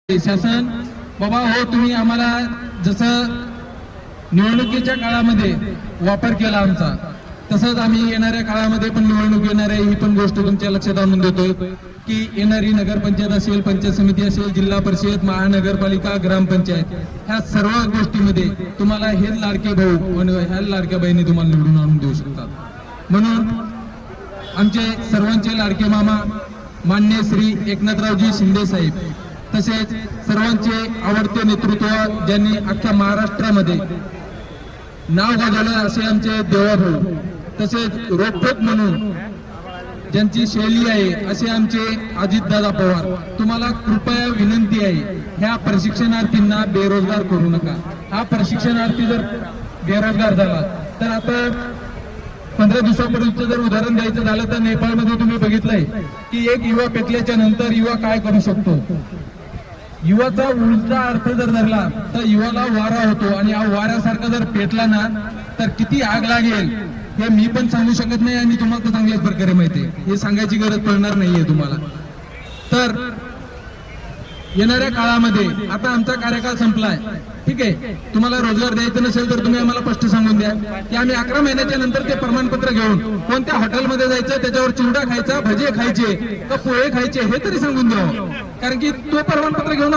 शासन बाबा हो तुम्ही आम्हाला जसं निवडणुकीच्या काळामध्ये वापर केला आमचा तसंच आम्ही येणाऱ्या काळामध्ये पण निवडणूक येणार आहे ही पण गोष्ट तुमच्या लक्षात आणून देतोय की येणारी नगरपंचायत असेल, पंचायत समिती असेल, जिल्हा परिषद, महानगरपालिका, ग्रामपंचायत ह्या सर्व गोष्टीमध्ये तुम्हाला हे लाडके भाऊ आणि ह्या लाडक्या बहिणी तुम्हाला निवडून आणून देऊ शकतात। म्हणून आमचे सर्वांचे लाडके मामा मान्य श्री एकनाथरावजी शिंदे साहेब तसेच सर्वांचे आवडते नेतृत्व ज्यांनी अख्ख्या महाराष्ट्रामध्ये नाव गाजवलं असे आमचे देवाभाऊ तसेच रोखोक म्हणून ज्यांची शैली आहे असे आमचे अजितदादा पवार। तुम्हाला कृपया विनंती आहे ह्या प्रशिक्षणार्थींना बेरोजगार करू नका। हा प्रशिक्षणार्थी जर बेरोजगार झाला तर आता 15 दिवसापूर्वीचं जर उदाहरण द्यायचं झालं तर नेपाळमध्ये तुम्ही बघितलंय की एक युवा पेटल्याच्या नंतर युवा काय करू शकतो। युवाचा उलटा अर्थ जर धरला तर युवाला वारा होतो आणि या वाऱ्यासारखा जर पेटला ना तर किती आग लागेल हे मी पण सांगू शकत नाही आणि तुम्हाला तर चांगल्याच प्रकारे माहिती आहे, हे सांगायची गरज पडणार नाहीये तुम्हाला। तर येणाऱ्या काळामध्ये आता आमचा कार्यकाळ संपलाय, ठीक आहे, तुम्हाला रोजगार द्यायचा नसेल तर तुम्ही आम्हाला स्पष्ट सांगून द्या की आम्ही 11 महिन्याच्या नंतर ते प्रमाणपत्र घेऊन कोणत्या हॉटेलमध्ये जायचं, त्याच्यावर चिवडा खायचा, भजे खायचे का पोहे खायचे हे तरी सांगून द्यावं, कारण की तो प्रमाणपत्र घेऊन